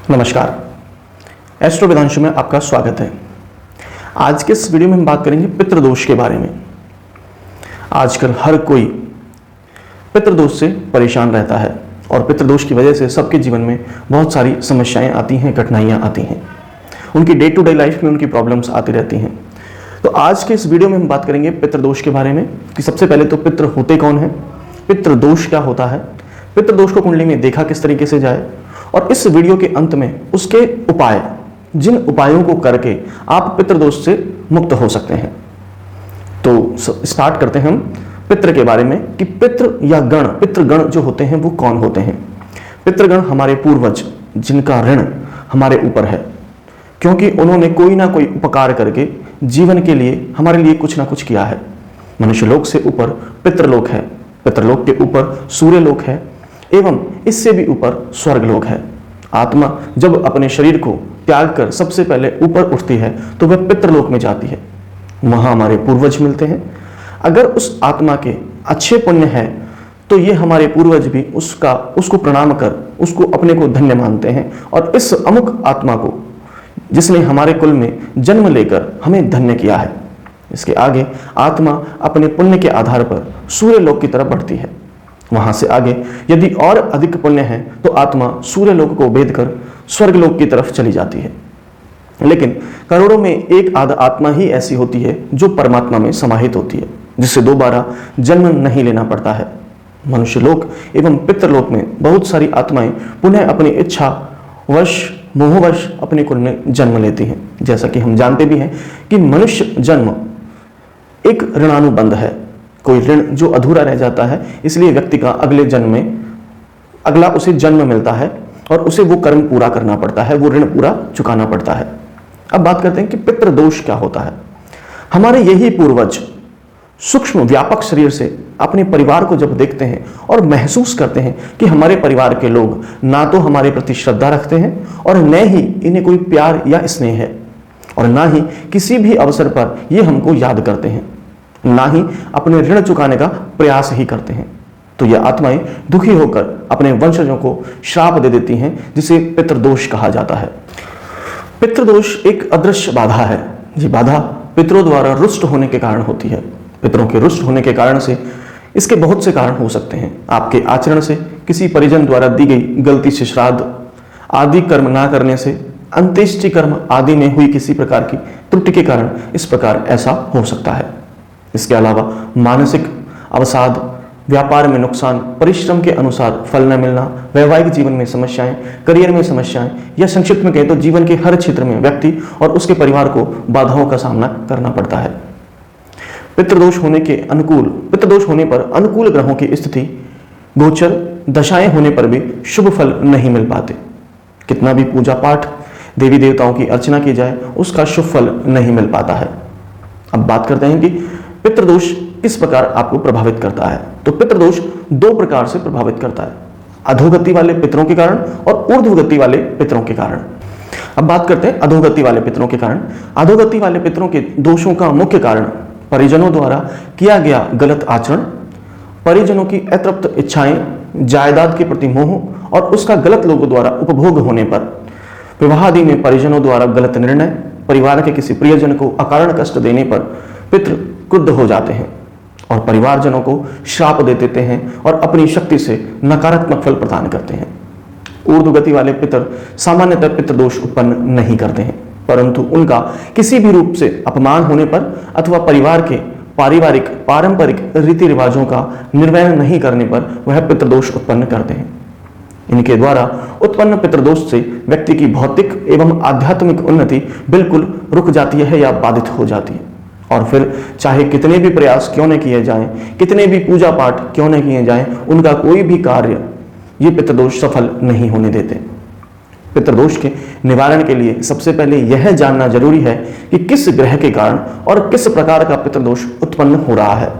नमस्कार। एस्ट्रो वेदांशु में आपका स्वागत है। आज के इस वीडियो में हम बात करेंगे पितृदोष के बारे में। आजकल हर कोई पितृदोष से परेशान रहता है और पितृदोष की वजह से सबके जीवन में बहुत सारी समस्याएं आती हैं, कठिनाइयां आती हैं। उनकी डे टू डे लाइफ में उनकी प्रॉब्लम्स आती रहती हैं। तो आज के इस वीडियो में हम बात करेंगे पितृदोष के बारे में कि सबसे पहले तो पितृ होते कौन है, पितृदोष क्या होता है, पितृदोष को कुंडली में देखा किस तरीके से जाए, और इस वीडियो के अंत में उसके उपाय, जिन उपायों को करके आप पितृदोष से मुक्त हो सकते हैं। तो स्टार्ट करते हैं हम पितृ के बारे में कि पितृ या गण, पितृगण जो होते हैं वो कौन होते हैं। पितृगण हमारे पूर्वज, जिनका ऋण हमारे ऊपर है, क्योंकि उन्होंने कोई ना कोई उपकार करके जीवन के लिए हमारे लिए कुछ ना कुछ किया है। मनुष्य लोक से ऊपर पितृलोक है, पितृलोक के ऊपर सूर्य लोक है, एवं इससे भी ऊपर स्वर्ग लोक है। आत्मा जब अपने शरीर को त्याग कर सबसे पहले ऊपर उठती है तो वह पितृलोक में जाती है, वहां हमारे पूर्वज मिलते हैं। अगर उस आत्मा के अच्छे पुण्य है तो ये हमारे पूर्वज भी उसको प्रणाम कर उसको अपने को धन्य मानते हैं और इस अमुक आत्मा को, जिसने हमारे कुल में जन्म लेकर हमें धन्य किया है, इसके आगे आत्मा अपने पुण्य के आधार पर सूर्य लोक की तरफ बढ़ती है। वहां से आगे यदि और अधिक पुण्य है तो आत्मा सूर्य लोक को भेद कर स्वर्ग लोक की तरफ चली जाती है। लेकिन करोड़ों में एक आध आत्मा ही ऐसी होती है जो परमात्मा में समाहित होती है, जिससे दोबारा जन्म नहीं लेना पड़ता है। मनुष्य लोक एवं पितृलोक में बहुत सारी आत्माएं पुनः अपनी इच्छा वश, मोहवश अपने कुल में जन्म लेती हैं। जैसा कि हम जानते भी हैं कि मनुष्य जन्म एक ऋणानुबंध है, कोई ऋण जो अधूरा रह जाता है, इसलिए व्यक्ति का अगले जन्म में अगला उसे जन्म मिलता है और उसे वो कर्म पूरा करना पड़ता है, वो ऋण पूरा चुकाना पड़ता है। अब बात करते हैं कि पितृदोष क्या होता है। हमारे यही पूर्वज सूक्ष्म व्यापक शरीर से अपने परिवार को जब देखते हैं और महसूस करते हैं कि हमारे परिवार के लोग ना तो हमारे प्रति श्रद्धा रखते हैं और न ही इन्हें कोई प्यार या स्नेह है, और ना ही किसी भी अवसर पर ये हमको याद करते हैं, ना ही अपने ऋण चुकाने का प्रयास ही करते हैं, तो यह आत्माएं दुखी होकर अपने वंशजों को श्राप दे देती हैं, जिसे पितृदोष कहा जाता है। पितृदोष एक अदृश्य बाधा है। ये बाधा पितरों द्वारा रुष्ट होने के कारण होती है। पितरों के रुष्ट होने के कारण से इसके बहुत से कारण हो सकते हैं। आपके आचरण से, किसी परिजन द्वारा दी गई गलती से श्राद्ध आदि कर्म ना करने से, अंत्येष्टि कर्म आदि में हुई किसी प्रकार की त्रुटि के कारण इस प्रकार ऐसा हो सकता है। इसके अलावा मानसिक अवसाद, व्यापार में नुकसान, परिश्रम के अनुसार फल न मिलना, वैवाहिक जीवन में समस्याएं, करियर में समस्याएं, या संक्षिप्त में कहें तो जीवन के हर क्षेत्र में व्यक्ति और उसके परिवार को बाधाओं का सामना करना पड़ता है। पितृदोष होने पर अनुकूल ग्रहों की स्थिति, गोचर दशाएं होने पर भी शुभ फल नहीं मिल पाते। कितना भी पूजा पाठ, देवी देवताओं की अर्चना की जाए, उसका शुभ फल नहीं मिल पाता है। अब बात करते हैं कि पितृदोष किस प्रकार आपको प्रभावित करता है। तो पितृदोष दो प्रकार से प्रभावित करता है, अधोगति वाले पितरों के कारण और ऊर्ध्वगति वाले पितरों के कारण। अब बात करते हैं अधोगति वाले पितरों के कारण। अधोगति वाले पितरों के दोषों का मुख्य कारण परिजनों द्वारा किया गया गलत आचरण, परिजनों की अतृप्त इच्छाएं, जायदाद के प्रति मोह और उसका गलत लोगों द्वारा उपभोग होने पर, विवाह आदि में परिजनों द्वारा गलत निर्णय, परिवार के किसी प्रियजन को अकारण कष्ट देने पर पितृ क्रुद्ध हो जाते हैं और परिवारजनों को श्राप दे देते हैं और अपनी शक्ति से नकारात्मक फल प्रदान करते हैं। ऊर्ध्वगति वाले पितर सामान्यतः पितृदोष उत्पन्न नहीं करते हैं, परंतु उनका किसी भी रूप से अपमान होने पर अथवा परिवार के पारंपरिक रीति रिवाजों का निर्वहन नहीं करने पर वह पितृदोष उत्पन्न करते हैं। इनके द्वारा उत्पन्न पितृदोष से व्यक्ति की भौतिक एवं आध्यात्मिक उन्नति बिल्कुल रुक जाती है या बाधित हो जाती है, और फिर चाहे कितने भी प्रयास क्यों न किए जाएं, कितने भी पूजा पाठ क्यों न किए जाएं, उनका कोई भी कार्य ये पितृदोष सफल नहीं होने देते। पितृदोष के निवारण के लिए सबसे पहले यह जानना जरूरी है कि किस ग्रह के कारण और किस प्रकार का पितृदोष उत्पन्न हो रहा है।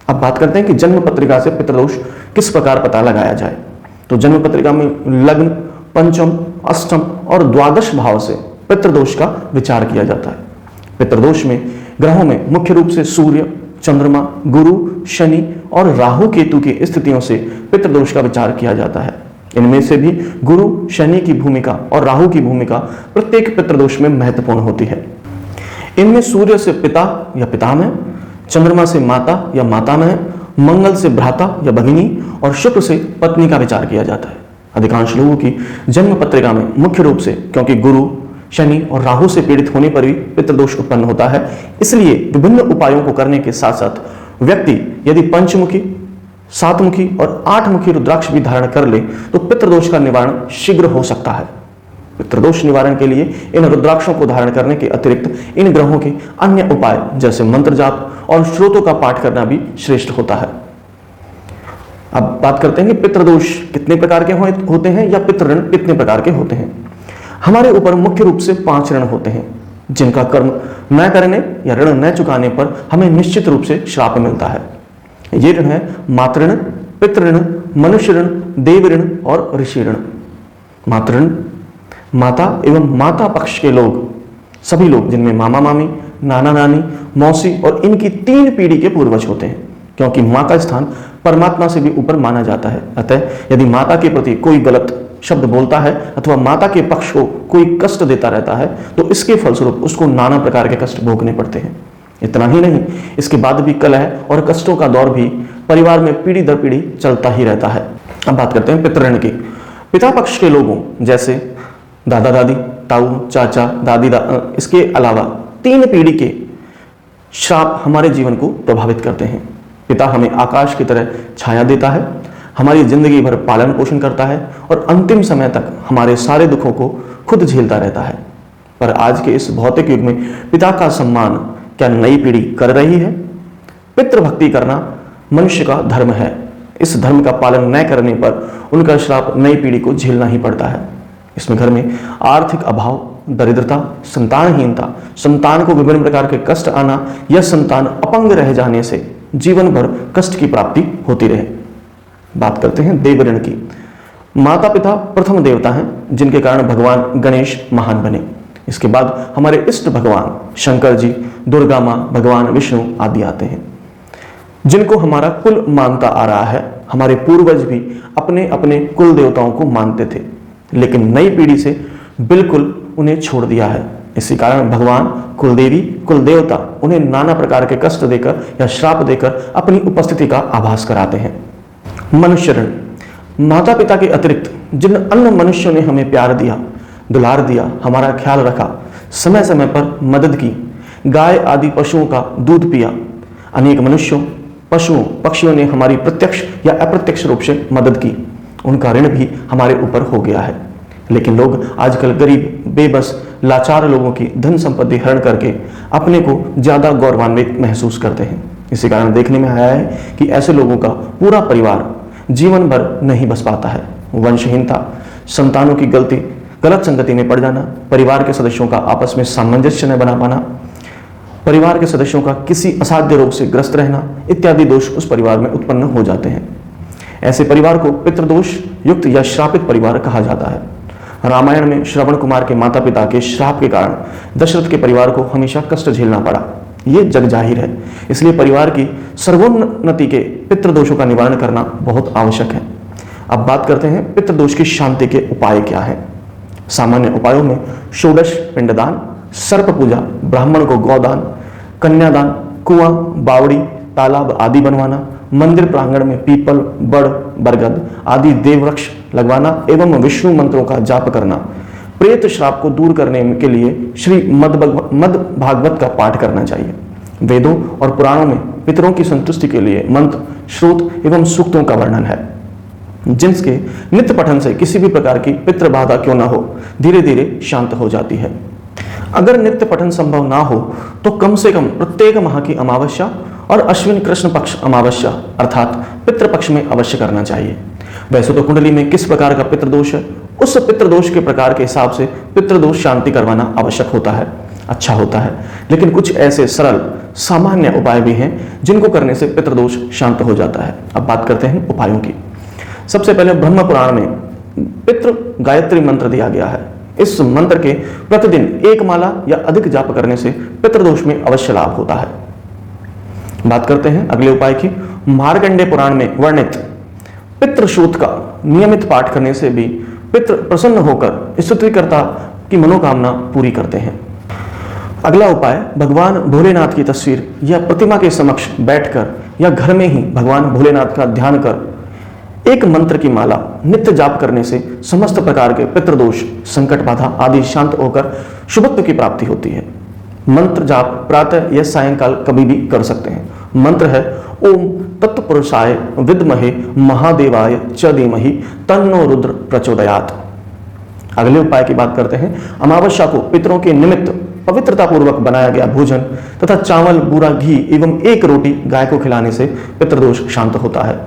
अब बात करते हैं कि जन्म पत्रिका से पितृदोष किस प्रकार पता लगाया जाए। तो जन्म पत्रिका में लग्न, पंचम, अष्टम और द्वादश भाव से पितृदोष का विचार किया जाता है। पितृदोष में ग्रहों में मुख्य रूप से सूर्य, चंद्रमा, गुरु, शनि और राहु केतु की स्थितियों से पितृदोष का विचार किया जाता है। इनमें से भी गुरु, शनि की भूमिका और राहु की भूमिका प्रत्येक पितृदोष में महत्वपूर्ण होती है। इनमें सूर्य से पिता या पितामह, चंद्रमा से माता या मातामह, मंगल से भ्राता या भगिनी और शुक्र से पत्नी का विचार किया जाता है। अधिकांश लोगों की जन्म पत्रिका में मुख्य रूप से क्योंकि गुरु, शनि और राहु से पीड़ित होने पर भी पितृदोष उत्पन्न होता है, इसलिए विभिन्न उपायों को करने के साथ साथ व्यक्ति यदि पंचमुखी, सातमुखी और आठमुखी रुद्राक्ष भी धारण कर ले तो पितृदोष का निवारण शीघ्र हो सकता है। पितृदोष निवारण के लिए इन रुद्राक्षों को धारण करने के अतिरिक्त इन ग्रहों के अन्य उपाय जैसे मंत्र जाप और श्रोतों का पाठ करना भी श्रेष्ठ होता है। अब बात करते हैं कि पितृदोष कितने प्रकार के होते हैं या पितृऋण कितने प्रकार के होते हैं। हमारे ऊपर मुख्य रूप से 5 ऋण होते हैं जिनका कर्म न करने या ऋण न चुकाने पर हमें निश्चित रूप से श्राप मिलता है। ये ऋण है मातृऋण, पितृऋण, मनुष्य ऋण, देव ऋण और ऋषि ऋण। मातृऋण माता एवं माता पक्ष के लोग, सभी लोग जिनमें मामा मामी, नाना नानी, मौसी और इनकी 3 पीढ़ी के पूर्वज होते हैं, क्योंकि मां का स्थान परमात्मा से भी ऊपर माना जाता है। अतः यदि माता के प्रति कोई गलत शब्द बोलता है अथवा माता के पक्ष को कोई कष्ट देता रहता है तो इसके फलस्वरूप उसको नाना प्रकार के कष्ट भोगने पड़ते हैं। इतना ही नहीं, इसके बाद भी कलह और कष्टों का दौर भी परिवार में पीढ़ी दर पीढ़ी चलता ही रहता है। अब बात करते हैं पितृऋण की। पिता पक्ष के लोगों जैसे दादा दादी, ताऊ, चाचा, दादी, इसके अलावा 3 पीढ़ी के श्राप हमारे जीवन को प्रभावित करते हैं। पिता हमें आकाश की तरह छाया देता है, हमारी जिंदगी भर पालन पोषण करता है और अंतिम समय तक हमारे सारे दुखों को खुद झेलता रहता है। पर आज के इस भौतिक युग में पिता का सम्मान क्या नई पीढ़ी कर रही है? पितृभक्ति करना मनुष्य का धर्म है। इस धर्म का पालन न करने पर उनका श्राप नई पीढ़ी को झेलना ही पड़ता है। इसमें घर में आर्थिक अभाव, दरिद्रता, संतानहीनता, संतान को विभिन्न प्रकार के कष्ट आना या संतान अपंग रह जाने से जीवन भर कष्ट की प्राप्ति होती रहे। बात करते हैं देव ऋण की। माता पिता प्रथम देवता हैं जिनके कारण भगवान गणेश महान बने। इसके बाद हमारे इष्ट भगवान शंकर जी, दुर्गा माँ, भगवान विष्णु आदि आते हैं जिनको हमारा कुल मानता आ रहा है। हमारे पूर्वज भी अपने अपने कुल देवताओं को मानते थे, लेकिन नई पीढ़ी से बिल्कुल उन्हें छोड़ दिया है। इसी कारण भगवान, कुलदेवी, कुलदेवता उन्हें नाना प्रकार के कष्ट देकर या श्राप देकर अपनी उपस्थिति का आभास कराते हैं। मनुष्य ऋण। माता पिता के अतिरिक्त जिन अन्य मनुष्यों ने हमें प्यार दिया, दुलार दिया, हमारा ख्याल रखा, समय समय पर मदद की, गाय आदि पशुओं का दूध पिया, अनेक मनुष्यों, पशुओं, पक्षियों ने हमारी प्रत्यक्ष या अप्रत्यक्ष रूप से मदद की, उनका ऋण भी हमारे ऊपर हो गया है। लेकिन लोग आजकल गरीब, बेबस, लाचार लोगों की धन संपत्ति हरण करके अपने को ज्यादा गौरवान्वित महसूस करते हैं। इसी कारण देखने में आया है कि ऐसे लोगों का पूरा परिवार जीवन भर नहीं बस पाता है। वंशहीनता, संतानों की गलत संगति में पड़ जाना, परिवार के सदस्यों का आपस में सामंजस्य न बना पाना, परिवार के सदस्यों का किसी असाध्य रोग से ग्रस्त रहना इत्यादि दोष उस परिवार में उत्पन्न हो जाते हैं। ऐसे परिवार को पितृदोष युक्त या श्रापित परिवार कहा जाता है। रामायण में श्रवण कुमार के माता पिता के श्राप के कारण दशरथ के परिवार को हमेशा कष्ट झेलना पड़ा। ये जग जाहिर है, इसलिए परिवार की सर्वोन्नति के पितृदोषों का निवारण करना बहुत आवश्यक है। अब बात करते हैं पितृदोष की शांति के उपाय क्या हैं। सामान्य उपायों में षोडश पिंडदान, सर्प पूजा, ब्राह्मण को गौदान, कन्यादान, कुआं, बावड़ी, तालाब आदि बनवाना, मंदिर प्रांगण में पीपल, बड़, बरगद आदि देववृक्ष लगवाना एवं विष्णु मंत्रों का जाप करना, प्रेत श्राप को दूर करने के लिए श्री मद भागवत का पाठ करना चाहिए। वेदों और पुराणों में पितरों की संतुष्टि के लिए मंत्र, श्रोत एवं सूक्तों का वर्णन है, जिनके नित्य पठन से किसी भी प्रकार की पितृ बाधा क्यों ना हो धीरे धीरे शांत हो जाती है। अगर नित्य पठन संभव ना हो तो कम से कम प्रत्येक माह की अमावस्या और अश्विन कृष्ण पक्ष अमावस्या अर्थात पितृपक्ष में अवश्य करना चाहिए। वैसे तो कुंडली में किस प्रकार का पितृदोष है, उस पितृदोष के प्रकार के हिसाब से पितृदोष शांति करवाना आवश्यक होता है, अच्छा होता है। लेकिन कुछ ऐसे सरल सामान्य उपाय भी हैं जिनको करने से पितृदोष शांत हो जाता है। अब बात करते हैं उपायों की। सबसे पहले ब्रह्म पुराण में पितृ गायत्री मंत्र दिया गया है। इस मंत्र के प्रतिदिन 1 माला या अधिक जाप करने से पितृदोष में अवश्य लाभ होता है। बात करते हैं अगले उपाय की। मार्कंडेय पुराण में वर्णित पितृशोथ का नियमित पाठ करने से भी पितृ प्रसन्न होकर स्तुतिकर्ता की मनोकामना पूरी करते हैं। अगला उपाय, भगवान भोलेनाथ की तस्वीर या प्रतिमा के समक्ष बैठकर या घर में ही भगवान भोलेनाथ का ध्यान कर एक मंत्र की माला नित्य जाप करने से समस्त प्रकार के पितृदोष, संकट बाधा आदि शांत होकर शुभत्व की प्राप्ति होती है। मंत्र जाप प्रातः या सायंकाल कभी भी कर सकते हैं। मंत्र है ओम तत्पुरुषाय विद्महे महादेवाय च धीमहि तन्नो रुद्र प्रचोदयात्। अगले उपाय की बात करते हैं। अमावस्या को पितरों के निमित्त पवित्रता पूर्वक बनाया गया भोजन तथा चावल, बूरा घी एवं एक रोटी गाय को खिलाने से पितृदोष शांत होता है।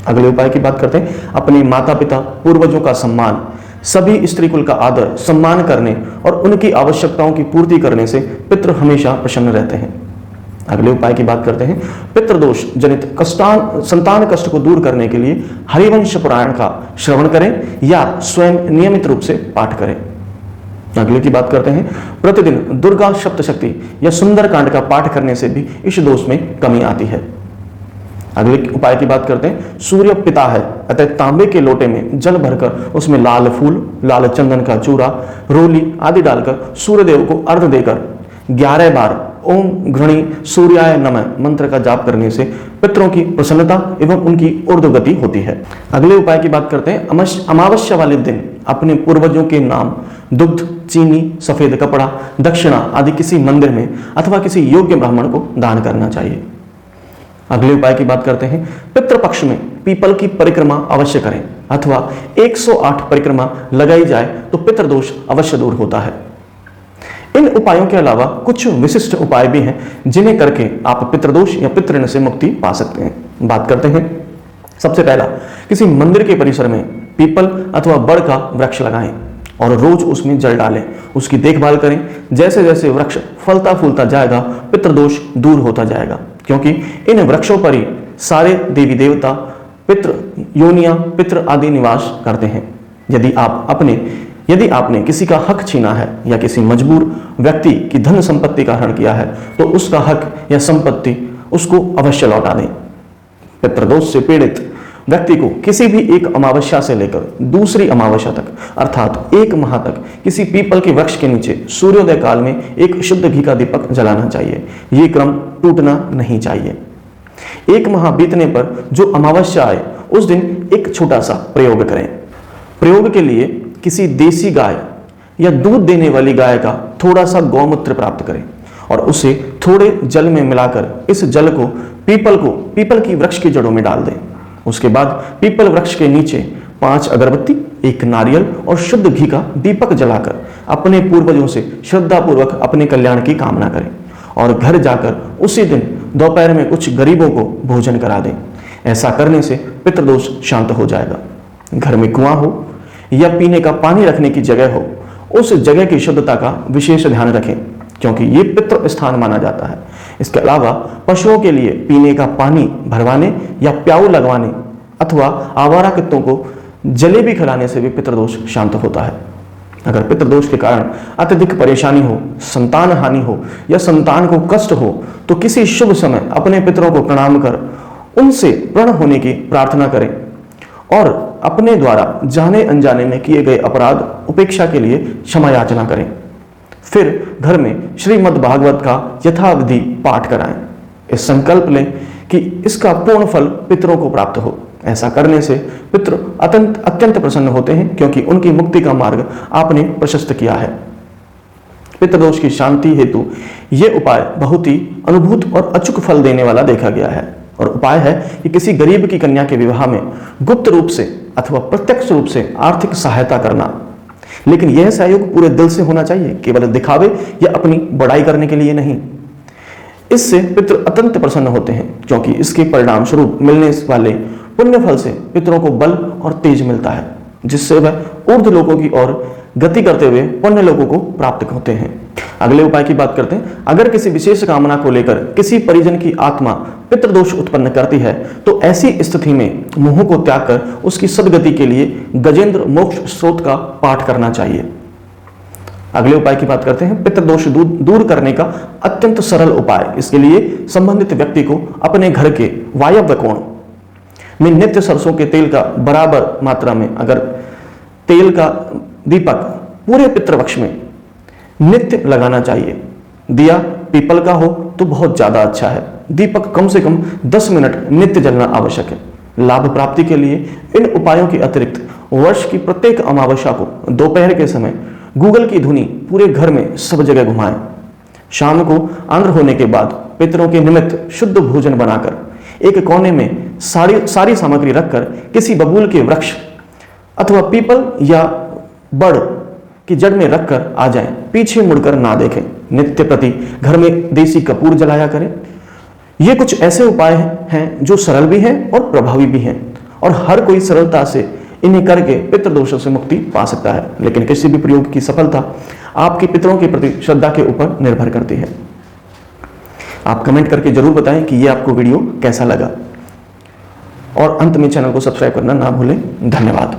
अगले उपाय की बात करते हैं। अपने माता पिता पूर्वजों का सम्मान, सभी स्त्री कुल का आदर सम्मान करने और उनकी आवश्यकताओं की पूर्ति करने से पितृ हमेशा प्रसन्न रहते हैं। अगले उपाय की बात करते हैं। पितृदोष जनित संतान कष्ट को दूर करने के लिए हरिवंश पुराण का श्रवण करें या स्वयं नियमित रूप से पाठ करें। अगले की बात करते हैं। प्रतिदिन दुर्गा सप्तशती या सुंदरकांड का पाठ करने से भी इस दोष में कमी आती है। अगले उपाय की बात करते हैं। सूर्य पिता है, अतः तांबे के लोटे में जल भरकर उसमें लाल फूल, लाल चंदन का चूरा, रोली आदि डालकर सूर्यदेव को अर्घ देकर 11 बार ओम घृणी सूर्याय नमः मंत्र का जाप करने से पितरों की प्रसन्नता एवं उनकी ऊर्ध्वगति होती है। अगले उपाय की बात करते हैं। अमावस्या वाले दिन अपने पूर्वजों के नाम दुग्ध, चीनी, सफेद कपड़ा, दक्षिणा आदि किसी मंदिर में अथवा किसी योग्य ब्राह्मण को दान करना चाहिए। अगले उपाय की बात करते हैं। पितृपक्ष में पीपल की परिक्रमा अवश्य करें अथवा 108 परिक्रमा लगाई जाए तो पितृदोष अवश्य दूर होता है। इन उपायों के अलावा कुछ विशिष्ट उपाय भी हैं जिन्हें करके आप पितृदोष या पितृऋण से मुक्ति पा सकते हैं। बात करते हैं। सबसे पहला, किसी मंदिर के परिसर में पीपल अथवा बड़ का वृक्ष लगाएं और रोज उसमें जल डालें, उसकी देखभाल करें। जैसे जैसे वृक्ष फलता फूलता जाएगा पितृदोष दूर होता जाएगा, क्योंकि इन वृक्षों पर ही सारे देवी देवता, पितृ योनियां, पितृ आदि निवास करते हैं। यदि आपने किसी का हक छीना है या किसी मजबूर व्यक्ति की धन संपत्ति का हरण किया है तो उसका हक या संपत्ति उसको अवश्य लौटा दें। पितृदोष से पीड़ित व्यक्ति को किसी भी एक अमावस्या से लेकर दूसरी अमावस्या तक अर्थात 1 माह तक किसी पीपल के वृक्ष के नीचे सूर्योदय काल में एक शुद्ध घी का दीपक जलाना चाहिए। ये क्रम टूटना नहीं चाहिए। 1 माह बीतने पर जो अमावस्या आए उस दिन एक छोटा सा प्रयोग करें। प्रयोग के लिए किसी देसी गाय या दूध देने वाली गाय का थोड़ा सा गौमूत्र प्राप्त करें और उसे थोड़े जल में मिलाकर इस जल को पीपल की वृक्ष की जड़ों में डाल दें। उसके बाद पीपल वृक्ष के नीचे 5 अगरबत्ती, 1 नारियल और शुद्ध घी का दीपक जलाकर अपने पूर्वजों से श्रद्धापूर्वक अपने कल्याण की कामना करें और घर जाकर उसी दिन दोपहर में कुछ गरीबों को भोजन करा दें। ऐसा करने से पितृदोष शांत हो जाएगा। घर में कुआं हो या पीने का पानी रखने की जगह हो, उस जगह की शुद्धता का विशेष ध्यान रखें, क्योंकि ये पितृ स्थान माना जाता है। इसके अलावा पशुओं के लिए पीने का पानी भरवाने या प्याऊ लगवाने अथवा आवारा कुत्तों को जलेबी खिलाने से भी पितृदोष शांत होता है। अगर पितृदोष के कारण अत्यधिक परेशानी हो, संतान हानि हो या संतान को कष्ट हो तो किसी शुभ समय अपने पितरों को प्रणाम कर उनसे प्रण होने की प्रार्थना करें और अपने द्वारा जाने अनजाने में किए गए अपराध उपेक्षा के लिए क्षमा याचना करें। फिर घर में श्रीमद् भागवत का यथाविधि पाठ कराएं। इस संकल्प लें कि इसका पूर्ण फल पितरों को प्राप्त हो। ऐसा करने से पितृ अत्यंत प्रसन्न होते हैं, क्योंकि उनकी मुक्ति का मार्ग आपने प्रशस्त किया है। पितृदोष की शांति हेतु ये उपाय बहुत ही अनुभूत और अचूक फल देने वाला देखा गया है। और उपाय है कि किसी गरीब की कन्या के विवाह में गुप्त रूप से अथवा प्रत्यक्ष रूप से आर्थिक सहायता करना, लेकिन यह सहयोग पूरे दिल से होना चाहिए, केवल दिखावे या अपनी बड़ाई करने के लिए नहीं। इससे पितृ अत्यंत प्रसन्न होते हैं, क्योंकि इसके परिणाम स्वरूप मिलने वाले पुण्य फल से पितरों को बल और तेज मिलता है, जिससे वह ऊर्ध्व लोकों की ओर गति करते हुए पुण्य लोकों को प्राप्त होते हैं। अगले उपाय की बात करते हैं। अगर किसी विशेष कामना को लेकर किसी परिजन की आत्मा पितृदोष उत्पन्न करती है तो ऐसी स्थिति में मोह को त्याग कर उसकी सद्गति के लिए गजेंद्र मोक्ष स्रोत का पाठ करना चाहिए। अगले उपाय की बात करते हैं। पितृदोष दूर करने का अत्यंत सरल उपाय। इसके लिए संबंधित व्यक्ति को अपने घर के वायव्य कोण में नित्य सरसों के तेल का बराबर मात्रा में अगर तेल का दीपक पूरे पितृपक्ष में नित्य लगाना चाहिए। दिया पीपल का हो तो बहुत ज्यादा अच्छा है। दीपक कम से कम 10 मिनट नित्य जलना आवश्यक है। लाभ प्राप्ति के लिए इन उपायों के अतिरिक्त वर्ष की प्रत्येक अमावस्या को दोपहर के समय गूगल की धुनी पूरे घर में सब जगह घुमाएं। शाम को आंध्र होने के बाद पितरों के निमित्त शुद्ध भोजन बनाकर एक कोने में सारी सामग्री रखकर किसी बबूल के वृक्ष अथवा पीपल या बड़ की जड़ में रखकर आ जाएं। पीछे मुड़कर ना देखें। नित्य प्रति घर में देसी कपूर जलाया करें। ये कुछ ऐसे उपाय हैं जो सरल भी हैं और प्रभावी भी हैं और हर कोई सरलता से इन्हें करके पितृदोषों से मुक्ति पा सकता है। लेकिन किसी भी प्रयोग की सफलता आपके पितरों के प्रति श्रद्धा के ऊपर निर्भर करती है। आप कमेंट करके जरूर बताएं कि ये आपको वीडियो कैसा लगा और अंत में चैनल को सब्सक्राइब करना ना भूलें। धन्यवाद।